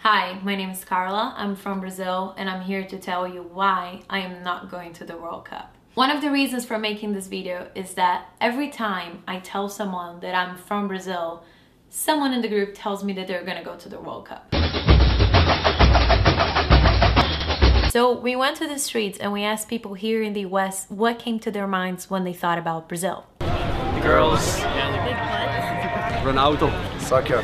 Hi, my name is Carla, I'm from Brazil, and I'm here to tell you why I am not going to the World Cup. One of the reasons for making this video is that every time I tell someone that I'm from Brazil, someone in the group tells me that they're gonna go to the World Cup. So we went to the streets and we asked people here in the US what came to their minds when they thought about Brazil. Girls, Ronaldo, soccer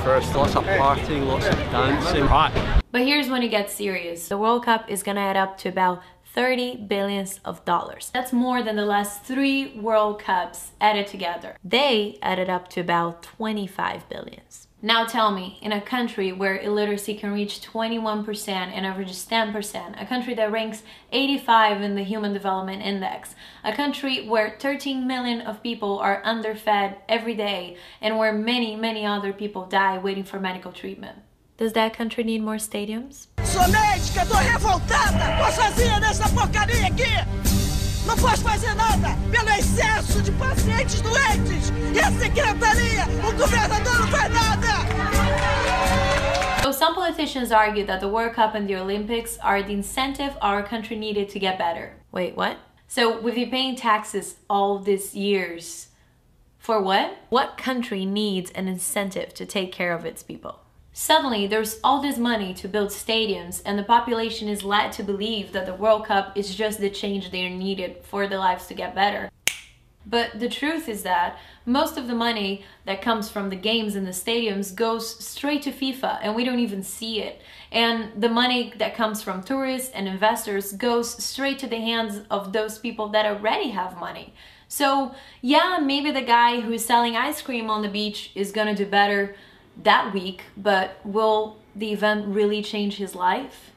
first. Lots of partying, lots of dancing. Hot. But here's when it gets serious. The World Cup is gonna add up to about $30 billion. That's more than the last 3 World Cups added together. They added up to about 25 billion. Now tell me, in a country where illiteracy can reach 21% and averages 10%, a country that ranks 85 in the Human Development Index, a country where 13 million of people are underfed every day, and where many other people die waiting for medical treatment. Does that country need more stadiums? Sou médica, tô revoltada, tô sozinha nessa porcaria aqui. Não posso fazer nada pelo excesso de pacientes doentes. E a secretaria, o governador não faz nada. So some politicians argue that the World Cup and the Olympics are the incentive our country needed to get better. Wait, what? So we've been paying taxes all these years. For what? What country needs an incentive to take care of its people? Suddenly, there's all this money to build stadiums, and the population is led to believe that the World Cup is just the change they are needed for their lives to get better. But the truth is that most of the money that comes from the games and the stadiums goes straight to FIFA, and we don't even see it. And the money that comes from tourists and investors goes straight to the hands of those people that already have money. So yeah, maybe the guy who's selling ice cream on the beach is gonna do better that week, but will the event really change his life?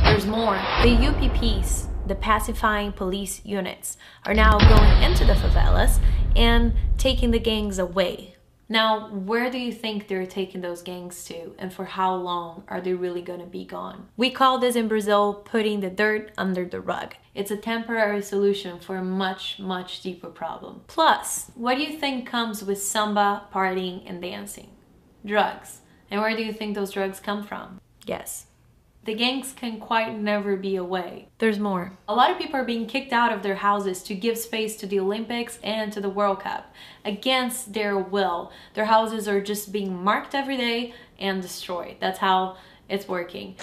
There's more. The UPPs, the pacifying police units, are now going into the favelas and taking the gangs away. Now, where do you think they're taking those gangs to, and for how long are they really gonna be gone? We call this in Brazil putting the dirt under the rug. It's a temporary solution for a much deeper problem. Plus, what do you think comes with samba, partying, and dancing? Drugs. And where do you think those drugs come from? Guess. The gangs can quite never be away. There's more. A lot of people are being kicked out of their houses to give space to the Olympics and to the World Cup. Against their will. Their houses are just being marked every day and destroyed. That's how it's working.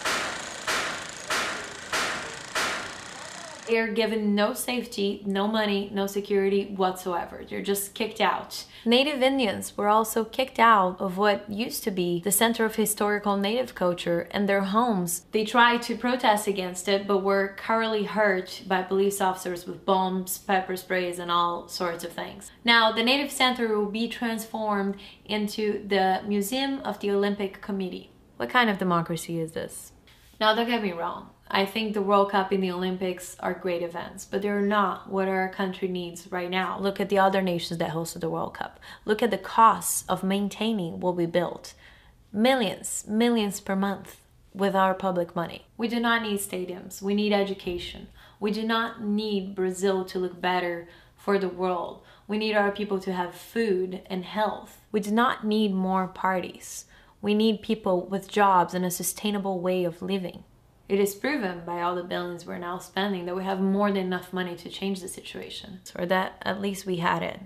They're given no safety, no money, no security whatsoever. They're just kicked out. Native Indians were also kicked out of what used to be the center of historical native culture and their homes. They tried to protest against it, but were thoroughly hurt by police officers with bombs, pepper sprays, and all sorts of things. Now, the Native Center will be transformed into the Museum of the Olympic Committee. What kind of democracy is this? Now, don't get me wrong. I think the World Cup and the Olympics are great events, but they're not what our country needs right now. Look at the other nations that hosted the World Cup. Look at the costs of maintaining what we built. Millions per month with our public money. We do not need stadiums. We need education. We do not need Brazil to look better for the world. We need our people to have food and health. We do not need more parties. We need people with jobs and a sustainable way of living. It is proven by all the billions we're now spending that we have more than enough money to change the situation. Or that at least we had it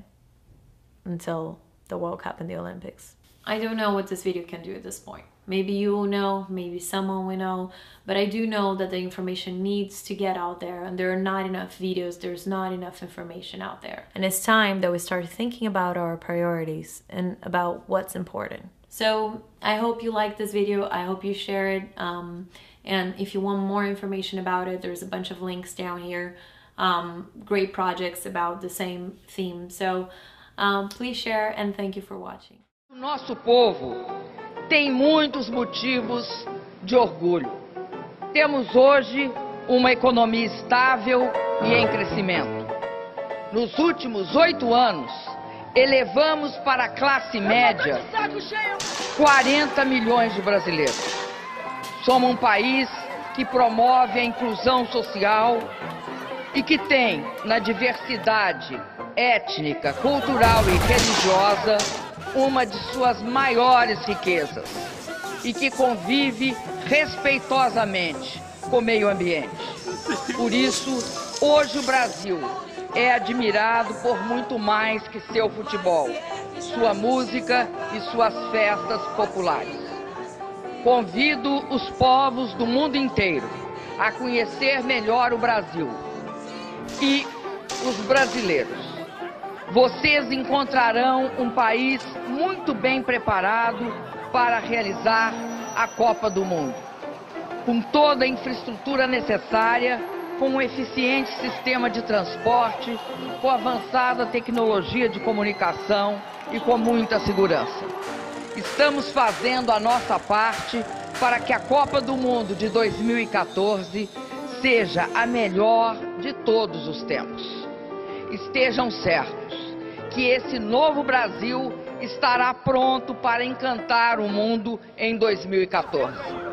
until the World Cup and the Olympics. I don't know what this video can do at this point. Maybe you will know, maybe someone will know, but I do know that the information needs to get out there, and there are not enough videos, there's not enough information out there. And it's time that we start thinking about our priorities and about what's important. So I hope you like this video, I hope you share it, and if you want more information about it, there's a bunch of links down here, great projects about the same theme. So please share, and thank you for watching. O nosso povo tem muitos motivos de orgulho. Temos hoje uma economia estável e em crescimento. Nos últimos 8 anos, elevamos para a classe média 40 milhões de brasileiros. Somos um país que promove a inclusão social, e que tem, na diversidade étnica, cultural e religiosa, uma de suas maiores riquezas e que convive respeitosamente com o meio ambiente. Por isso, hoje o Brasil é admirado por muito mais que seu futebol, sua música e suas festas populares. Convido os povos do mundo inteiro a conhecer melhor o Brasil e os brasileiros. Vocês encontrarão um país muito bem preparado para realizar a Copa do Mundo, com toda a infraestrutura necessária, com um eficiente sistema de transporte, com avançada tecnologia de comunicação e com muita segurança. Estamos fazendo a nossa parte para que a Copa do Mundo de 2014 seja a melhor de todos os tempos. Estejam certos que esse novo Brasil estará pronto para encantar o mundo em 2014.